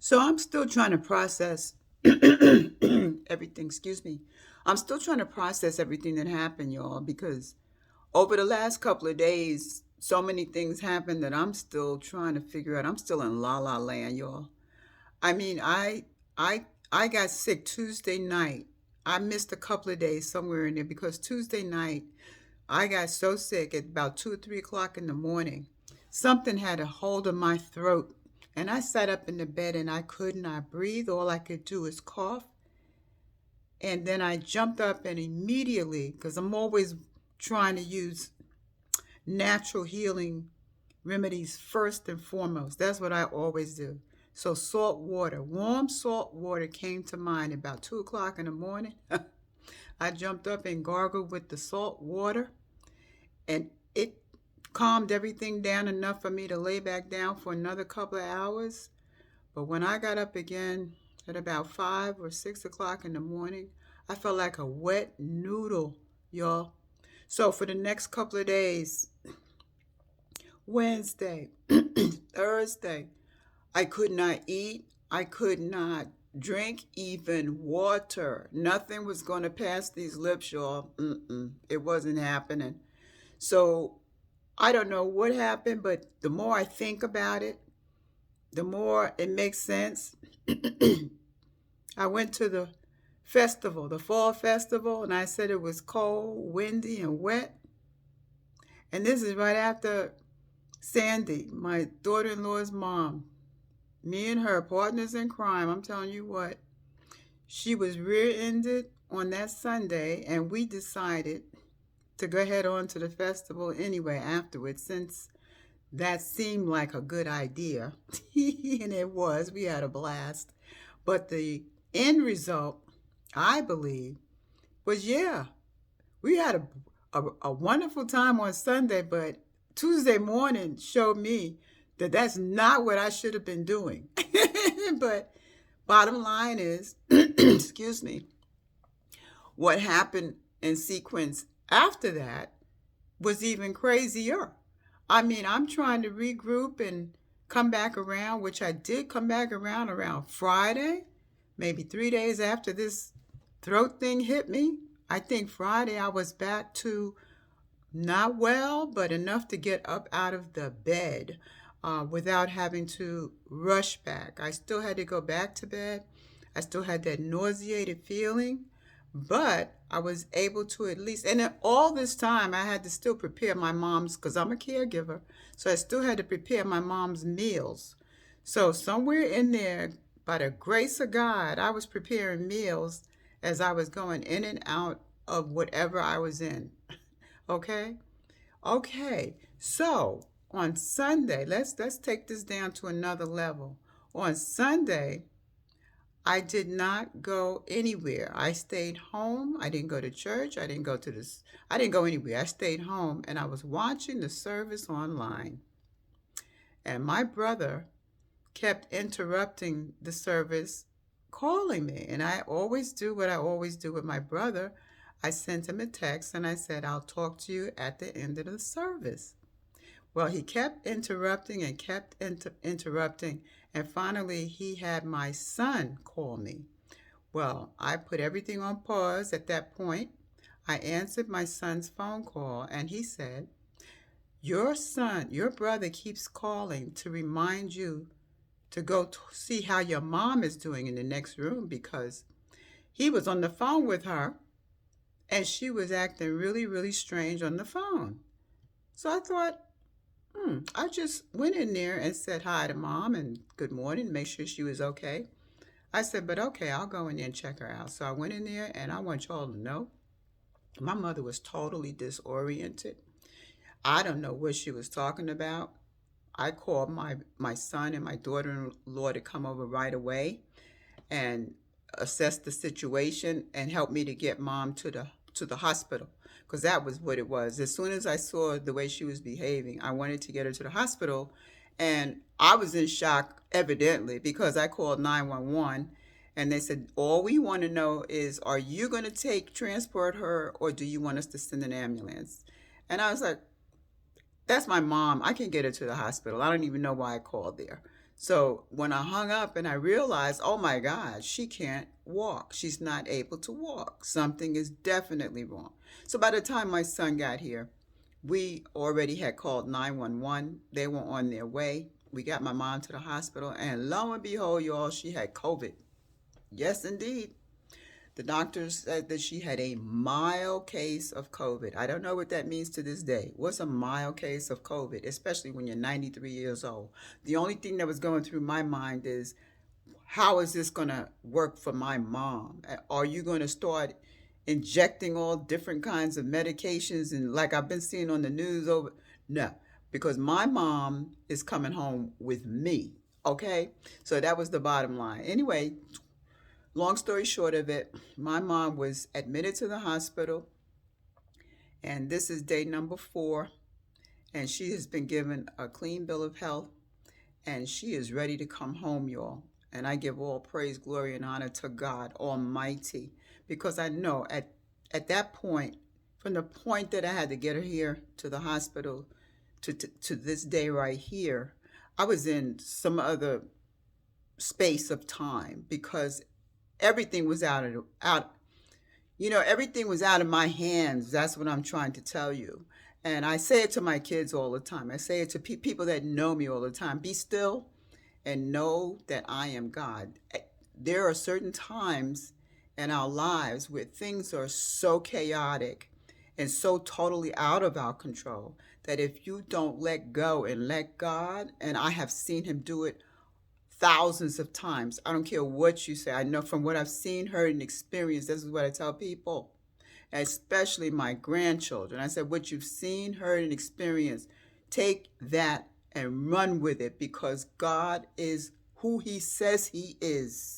So I'm still trying to process everything. Excuse me. I'm still trying to process everything that happened, y'all, because over the last couple of days, so many things happened that I'm still trying to figure out. I'm still in la la land, y'all. I mean, I, I got sick Tuesday night. I missed a couple of days somewhere in there because Tuesday night I got so sick at about 2 or 3 o'clock in the morning. Something had a hold of my throat, and I sat up in the bed and I could not breathe. All I could do is cough. And then I jumped up and immediately, because I'm always trying to use natural healing remedies first and foremost. That's what I always do. So salt water, warm salt water came to mind about 2 o'clock in the morning. I jumped up and gargled with the salt water, and it calmed everything down enough for me to lay back down for another couple of hours. But when I got up again at about 5 or 6 o'clock in the morning, I felt like a wet noodle, y'all. So for the next couple of days, Wednesday, Thursday, I could not eat. I could not drink even water. Nothing was going to pass these lips, y'all. It wasn't happening. So I don't know what happened, but the more I think about it, the more it makes sense. I went to the festival, the fall festival, and I said it was cold, windy, and wet. And this is right after Sandy, my daughter in law's mom. Me and her, partners in crime. I'm telling you what, she was rear ended on that Sunday, and we decided to go head on to the festival anyway afterwards, since that seemed like a good idea. And it was. We had a blast. But the end result, I believe, was yeah, we had a wonderful time on Sunday, but Tuesday morning showed me that that's not what I should have been doing. But bottom line is, excuse me, what happened in sequence after that was even crazier. I mean, I'm trying to regroup and come back around, which I did come back around Friday, maybe 3 days after this throat thing hit me. I think Friday I was back to not well, but enough to get up out of the bed without having to rush back. I still had to go back to bed. I still had that nauseated feeling, but I was able to at least, and all this time I had to still prepare my mom's, because I'm a caregiver, so I still had to prepare my mom's meals. So somewhere in there, by the grace of God, I was preparing meals as I was going in and out of whatever I was in. Okay? Okay. So on Sunday, let's take this down to another level. On Sunday, I did not go anywhere. I stayed home. I didn't go to church. I didn't go anywhere. I stayed home and I was watching the service online. And my brother kept interrupting the service, calling me. And I always do what I always do with my brother. I sent him a text and I said, I'll talk to you at the end of the service. Well, he kept interrupting and kept interrupting. And finally, he had my son call me. Well, I put everything on pause at that point. I answered my son's phone call, and he said, your son, your brother keeps calling to remind you to go see how your mom is doing in the next room, because he was on the phone with her and she was acting really, really strange on the phone. So I thought, I just went in there and said hi to mom and good morning, make sure she was okay. I said, but okay, I'll go in there and check her out. So I went in there, and I want y'all to know my mother was totally disoriented. I don't know what she was talking about. I called my son and my daughter-in-law to come over right away and assess the situation and help me to get mom to the hospital, because that was what it was. As soon as I saw the way she was behaving, I wanted to get her to the hospital, and I was in shock evidently because I called 911 and they said, all we want to know is, are you going to take transport her, or do you want us to send an ambulance? And I was like, that's my mom. I can get her to the hospital. I don't even know why I called there. So when I hung up and I realized, oh my God, she can't walk. She's not able to walk. Something is definitely wrong. So by the time my son got here, we already had called 911. They were on their way. We got my mom to the hospital, and lo and behold, y'all, she had COVID. Yes, indeed. The doctors said that she had a mild case of COVID. I don't know what that means to this day. What's a mild case of COVID, especially when you're 93 years old? The only thing that was going through my mind is, how is this going to work for my mom? Are you going to start injecting all different kinds of medications and like I've been seeing on the news over? No, because my mom is coming home with me. Okay, so that was the bottom line. Anyway, long story short of it, my mom was admitted to the hospital, and this is day number 4, and she has been given a clean bill of health, and she is ready to come home, y'all. And I give all praise, glory, and honor to God Almighty, because I know at that point, from the point that I had to get her here to the hospital to this day right here, I was in some other space of time because everything was everything was out of my hands. That's what I'm trying to tell you. And I say it to my kids all the time. I say it to people that know me all the time. Be still and know that I am God. There are certain times in our lives where things are so chaotic and so totally out of our control that if you don't let go and let God, and I have seen him do it thousands of times. I don't care what you say. I know from what I've seen, heard, and experienced, this is what I tell people, especially my grandchildren. I said, what you've seen, heard, and experienced, take that and run with it because God is who he says he is.